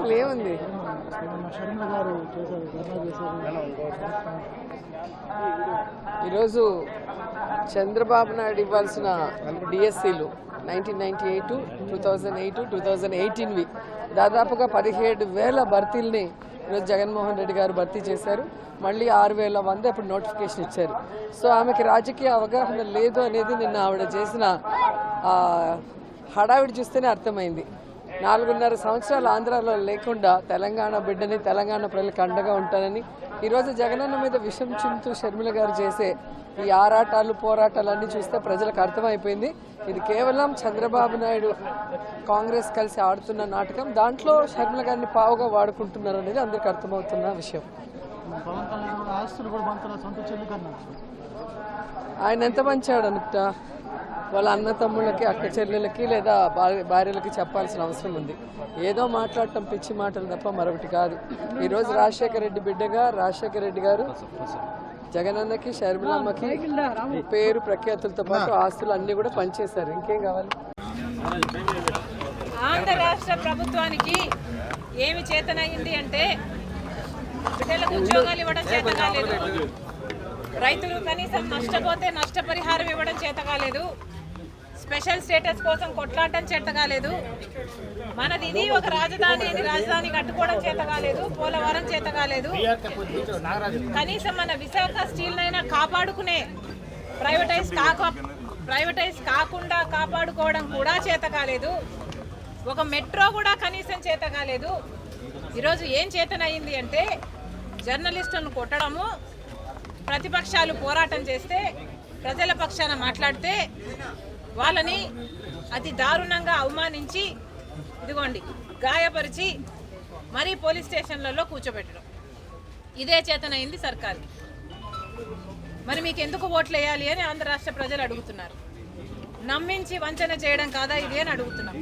అసలు ఏముంది? ఈరోజు చంద్రబాబు నాయుడు ఇవ్వాల్సిన డిఎస్సీలు 1998, 2008, 2018వి దాదాపుగా 17,000 భర్తీల్ని ఈరోజు జగన్మోహన్ రెడ్డి గారు భర్తీ చేశారు. మళ్ళీ 6,100 ఇప్పుడు నోటిఫికేషన్ ఇచ్చారు. సో ఆమెకి రాజకీయ అవగాహన లేదు అనేది నిన్న ఆవిడ చేసిన హడావిడి చూస్తేనే అర్థమైంది. 4.5 సంవత్సరాలు ఆంధ్రాలో లేకుండా తెలంగాణ బిడ్డని, తెలంగాణ ప్రజలకు అండగా ఉంటానని ఈరోజు జగనన్న మీద విషం చింతూ షర్మిల గారు చేసే ఈ ఆరాటాలు, పోరాటాలన్నీ చూస్తే ప్రజలకు అర్థమైపోయింది. ఇది కేవలం చంద్రబాబు నాయుడు కాంగ్రెస్ కలిసి ఆడుతున్న నాటకం. దాంట్లో షర్మిల గారిని పావుగా వాడుకుంటున్నారు అనేది అందరికి అర్థమవుతున్న విషయం. ఆయన ఎంత మంచాడు అనుకుంటా వాళ్ళ అన్న తమ్ముళ్ళకి, అక్క చెల్లెలకి లేదా భార్యలకి చెప్పాల్సిన అవసరం ఉంది. ఏదో మాట్లాడటం పిచ్చి మాటలు తప్ప మరొకటి కాదు. ఈరోజు రాజశేఖర రెడ్డి బిడ్డగా రాజశేఖర రెడ్డి గారు జగనన్నకి, షర్మిలమ్మకి పేరు ప్రఖ్యాతులతో పాటు ఆస్తులు అన్ని కూడా పనిచేశారు. ఇంకేం కావాలి? ఆంధ్ర రాష్ట్ర ప్రభుత్వానికి ఏమి చేతనయ్యింది అంటే బిడ్డలకు ఉద్యోగాలు ఇవ్వడం చేత కాలేదు, రైతులు కనీసం నష్టపోతే నష్టపరిహారం ఇవ్వడం చేత కాలేదు, స్పెషల్ స్టేటస్ కోసం కొట్లాడటం చేత కాలేదు, మనది ఇది ఒక రాజధాని అని రాజధాని కట్టుకోవడం చేత కాలేదు, పోలవరం చేత కాలేదు, కనీసం మన విశాఖ స్టీల్ నైనా కాపాడుకునే ప్రైవేటైజ్ కాకుండా కాపాడుకోవడం కూడా చేత కాలేదు, ఒక మెట్రో కూడా కనీసం చేత కాలేదు. ఈరోజు ఏం చేతనయ్యింది అంటే జర్నలిస్టులను కొట్టడము, ప్రతిపక్షాలు పోరాటం చేస్తే ప్రజల పక్షాన మాట్లాడితే వాళ్ళని అతి దారుణంగా అవమానించి ఇదిగోండి గాయపరిచి మరీ పోలీస్ స్టేషన్లలో కూర్చోబెట్టడం. ఇదే చేతనైంది సర్కార్కి. మరి మీకు ఎందుకు ఓట్లు వేయాలి అని ఆంధ్ర రాష్ట్ర ప్రజలు అడుగుతున్నారు. నమ్మించి వంచన చేయడం కాదా ఇది అని అడుగుతున్నాం.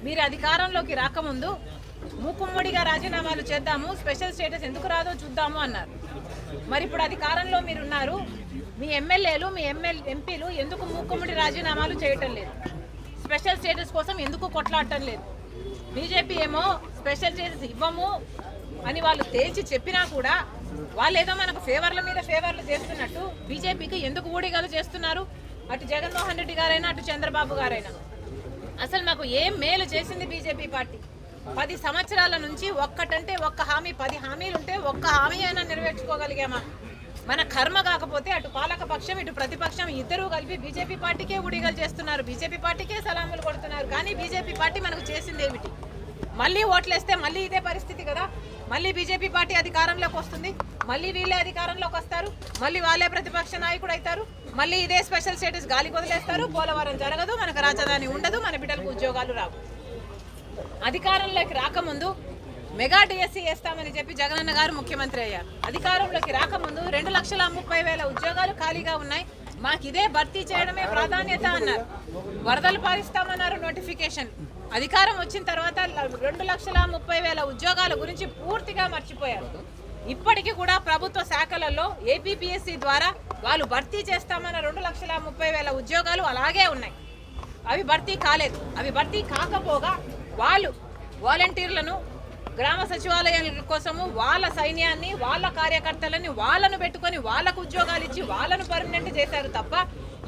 మీరు అధికారంలోకి రాకముందు మూకుమ్మడిగా రాజీనామాలు చేద్దాము, స్పెషల్ స్టేటస్ ఎందుకు రాదో చూద్దాము అన్నారు. మరి ఇప్పుడు అధికారంలో మీరున్నారు, మీ ఎమ్మెల్యేలు, మీ ఎంపీలు ఎందుకు మూకుమ్మడి రాజీనామాలు చేయటం లేదు? స్పెషల్ స్టేటస్ కోసం ఎందుకు కొట్లాడటం లేదు? బీజేపీ ఏమో స్పెషల్ స్టేటస్ ఇవ్వము అని వాళ్ళు తేల్చి చెప్పినా కూడా వాళ్ళు ఏదో మనకు ఫేవర్ల మీద ఫేవర్లు చేస్తున్నట్టు బీజేపీకి ఎందుకు ఊడిగలు చేస్తున్నారు? అటు జగన్మోహన్ రెడ్డి గారైనా అటు చంద్రబాబు గారైనా అసలు మాకు ఏం మేలు చేసింది బీజేపీ పార్టీ? 10 సంవత్సరాల నుంచి ఒక్కటంటే ఒక్క హామీ, 10 హామీలుంటే ఒక్క హామీ అయినా నెరవేర్చుకోగలిగామా? మన కర్మ కాకపోతే అటు పాలక పక్షం ఇటు ప్రతిపక్షం ఇద్దరూ కలిపి బీజేపీ పార్టీకే ఊడిగలు చేస్తున్నారు, బీజేపీ పార్టీకే సలాములు కొడుతున్నారు. కానీ బీజేపీ పార్టీ మనకు చేసింది ఏమిటి? మళ్ళీ ఓట్లేస్తే మళ్ళీ ఇదే పరిస్థితి కదా. మళ్ళీ బీజేపీ పార్టీ అధికారంలోకి వస్తుంది, మళ్ళీ వీళ్ళే అధికారంలోకి వస్తారు, మళ్ళీ వాళ్ళే ప్రతిపక్ష నాయకుడు అవుతారు, మళ్ళీ ఇదే స్పెషల్ స్టేటస్ గాలికి వదిలేస్తారు, పోలవరం జరగదు, మనకు రాజధాని ఉండదు, మన బిడ్డలకు ఉద్యోగాలు రావు. అధికారంలోకి రాకముందు మెగా డిఎస్సీ వేస్తామని చెప్పి జగనన్న గారు ముఖ్యమంత్రి అయ్యారు. అధికారంలోకి రాకముందు 2,30,000 ఉద్యోగాలు ఖాళీగా ఉన్నాయి, మాకు ఇదే భర్తీ చేయడమే ప్రాధాన్యత అన్నారు. వరదలు పారిస్తామన్నారు నోటిఫికేషన్. అధికారం వచ్చిన తర్వాత 2,30,000 ఉద్యోగాల గురించి పూర్తిగా మర్చిపోయారు. ఇప్పటికీ కూడా ప్రభుత్వ శాఖలలో ఏపీపీఎస్సీ ద్వారా వాళ్ళు భర్తీ చేస్తామన్న 2,30,000 ఉద్యోగాలు అలాగే ఉన్నాయి. అవి భర్తీ కాలేదు. అవి భర్తీ కాకపోగా వాళ్ళు వాలంటీర్లను, గ్రామ సచివాలయాల కోసము వాళ్ళ సైన్యాన్ని, వాళ్ళ కార్యకర్తలని వాళ్ళను పెట్టుకొని వాళ్ళకు ఉద్యోగాలు ఇచ్చి వాళ్ళను పర్మనెంట్ చేశారు తప్ప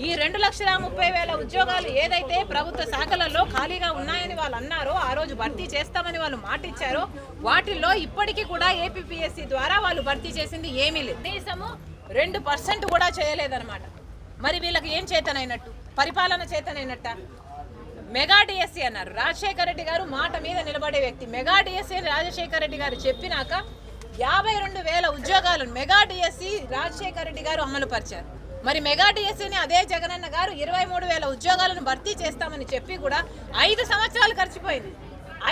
ఈ 2,30,000 ఉద్యోగాలు ఏదైతే ప్రభుత్వ శాఖలలో ఖాళీగా ఉన్నాయని వాళ్ళు అన్నారో, ఆ రోజు భర్తీ చేస్తామని వాళ్ళు మాట ఇచ్చారో, వాటిల్లో ఇప్పటికీ కూడా ఏపీపీఎస్సీ ద్వారా వాళ్ళు భర్తీ చేసింది ఏమీ లేదు. కనీసము 2% కూడా చేయలేదన్నమాట. మరి వీళ్ళకి ఏం చేతనైనట్టు? పరిపాలన చేతనైనట్ట? మెగా డిఎస్సీ అన్నారు. రాజశేఖర రెడ్డి గారు మాట మీద నిలబడే వ్యక్తి. మెగా డిఎస్సీ అని రాజశేఖర రెడ్డి గారు చెప్పినాక 52,000 ఉద్యోగాలు మెగా డిఎస్సీ రాజశేఖర రెడ్డి గారు అమలు పరిచారు. మరి మెగా డిఎస్సీని అదే జగనన్న గారు 23,000 ఉద్యోగాలను భర్తీ చేస్తామని చెప్పి కూడా 5 సంవత్సరాలు గడిచిపోయింది.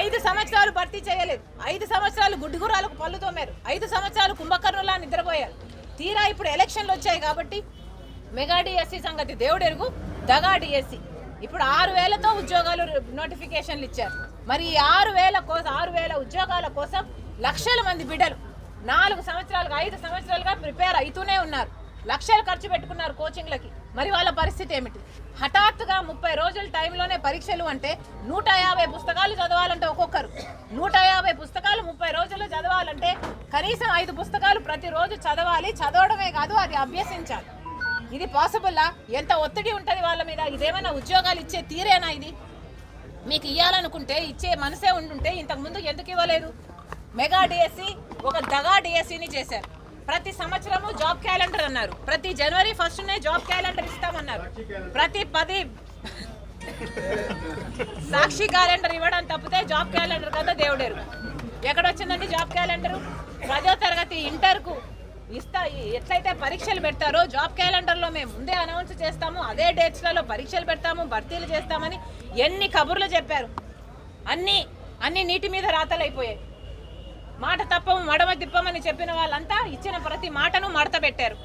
5 సంవత్సరాలు భర్తీ చేయలేదు. 5 సంవత్సరాలు గుడ్డిగురాలకు పళ్ళు తోమారు. 5 సంవత్సరాలు కుంభకర్ణులా నిద్రపోయారు. తీరా ఇప్పుడు ఎలక్షన్లు వచ్చాయి కాబట్టి మెగా డిఎస్సీ సంగతి దేవుడెరుగు, దగా డిఎస్సీ. ఇప్పుడు 6,000తో ఉద్యోగాలు నోటిఫికేషన్లు ఇచ్చారు. మరి ఈ 6,000 ఉద్యోగాల కోసం లక్షల మంది బిడ్డలు 4 సంవత్సరాలుగా 5 సంవత్సరాలుగా ప్రిపేర్ అవుతూనే ఉన్నారు. లక్షలు ఖర్చు పెట్టుకున్నారు కోచింగ్లకి. మరి వాళ్ళ పరిస్థితి ఏమిటి? హఠాత్తుగా 30 రోజుల టైంలోనే పరీక్షలు అంటే 150 పుస్తకాలు చదవాలంటే ఒక్కొక్కరు 150 పుస్తకాలు కనీసం 5 పుస్తకాలు ప్రతిరోజు చదవాలి, చదవడమే కాదు అది అభ్యసించాలి. ఇది పాసిబుల్లా? ఎంత ఒత్తిడి ఉంటుంది వాళ్ళ మీద. ఇదేమైనా ఉద్యోగాలు ఇచ్చే తీరేనా? ఇది మీకు ఇవ్వాలనుకుంటే ఇచ్చే మనసే ఉండుంటే ఇంతకుముందు ఎందుకు ఇవ్వలేదు? మెగా డిఎస్సి ఒక దగా డిఎస్సిని చేశారు. ప్రతి సంవత్సరము జాబ్ క్యాలెండర్ అన్నారు, ప్రతి జనవరి 1నే జాబ్ క్యాలెండర్ ఇస్తామన్నారు. ప్రతి 10 సాక్షి క్యాలెండర్ ఇవ్వడం తప్పితే జాబ్ క్యాలెండర్ కదా దేవుడేరు. ఎక్కడొచ్చిందండి జాబ్ క్యాలెండరు? 10వ తరగతి ఇంటర్కు ఎట్లయితే పరీక్షలు పెడతారో జాబ్ క్యాలెండర్లో మేము ముందే అనౌన్స్ చేస్తాము, అదే డేట్స్లలో పరీక్షలు పెడతాము, భర్తీలు చేస్తామని ఎన్ని కబుర్లు చెప్పారు. అన్ని నీటి మీద రాతలైపోయాయి. మాట తప్పము మడమ తిప్పమని చెప్పిన వాళ్ళంతా ఇచ్చిన ప్రతి మాటను మడత పెట్టారు.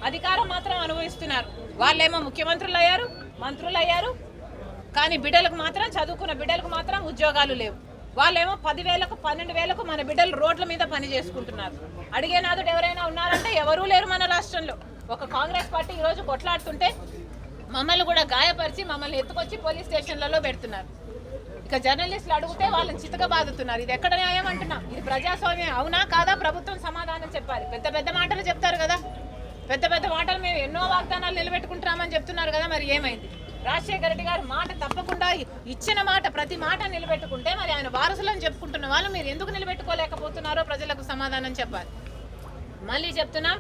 అధికారం మాత్రం అనుభవిస్తున్నారు. వాళ్ళేమో ముఖ్యమంత్రులు అయ్యారు, మంత్రులు అయ్యారు, కానీ బిడ్డలకు మాత్రం, చదువుకున్న బిడ్డలకు మాత్రం ఉద్యోగాలు లేవు. వాళ్ళేమో 10,000కు 12,000కు మన బిడ్డలు రోడ్ల మీద పని చేసుకుంటున్నారు. అడిగే నాదుడు ఎవరైనా ఉన్నారంటే ఎవరూ లేరు మన రాష్ట్రంలో. ఒక కాంగ్రెస్ పార్టీ ఈరోజు కొట్లాడుతుంటే మమ్మల్ని కూడా గాయపరిచి మమ్మల్ని ఎత్తుకొచ్చి పోలీస్ స్టేషన్లలో పెడుతున్నారు. ఇక జర్నలిస్టులు అడిగితే వాళ్ళని చితక బాదుతున్నారు. ఇది ఎక్కడ న్యాయం అంటున్నా? ఇది ప్రజాస్వామ్యం అవునా కాదా? ప్రభుత్వం సమాధానం చెప్పాలి. పెద్ద మాటలు చెప్తారు కదా, పెద్ద మాటలు మేము ఎన్నో వాగ్దానాలు నిలబెట్టుకుంటున్నామని చెప్తున్నారు కదా, మరి ఏమైంది? రాజశేఖర రెడ్డి గారు మాట తప్పకుండా ఇచ్చిన మాట, ప్రతి మాట నిలబెట్టుకుంటే మరి ఆయన వారసులను చెప్పుకుంటున్న వాళ్ళు మీరు ఎందుకు నిలబెట్టుకోలేకపోతున్నారో ప్రజలకు సమాధానం చెప్పాలి. మళ్ళీ చెప్తున్నాం,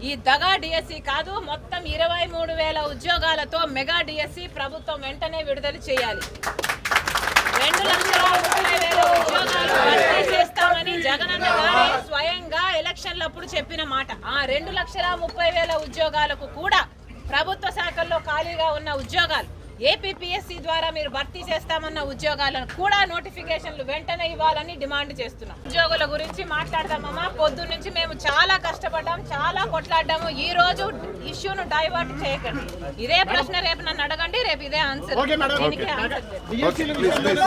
ఈ దగా డిఎస్సి కాదు, మొత్తం 23,000 ఉద్యోగాలతో మెగా డిఎస్సి ప్రభుత్వం వెంటనే విడుదల చేయాలి. 2,30,000 ఉద్యోగాలు భర్తీ చేస్తామని జగనన్న గారే స్వయంగా ఎలక్షన్లప్పుడు చెప్పిన మాట. ఆ 2,30,000 ఉద్యోగాలకు కూడా ప్రభుత్వ శాఖల్లో ఖాళీగా ఉన్న ఉద్యోగాలు, ఏపీపీఎస్సీ ద్వారా మీరు భర్తీ చేస్తామన్న ఉద్యోగాలను కూడా నోటిఫికేషన్లు వెంటనే ఇవ్వాలని డిమాండ్ చేస్తున్నాం. ఉద్యోగుల గురించి మాట్లాడదామమ్మా. పొద్దు నుంచి మేము చాలా కష్టపడ్డాం, చాలా కొట్లాడ్డాము. ఈ రోజు ఇష్యూను డైవర్ట్ చేయకండి. ఇదే ప్రశ్న రేపు నన్ను అడగండి, రేపు ఇదే ఆన్సర్. దీనికి ఆన్సర్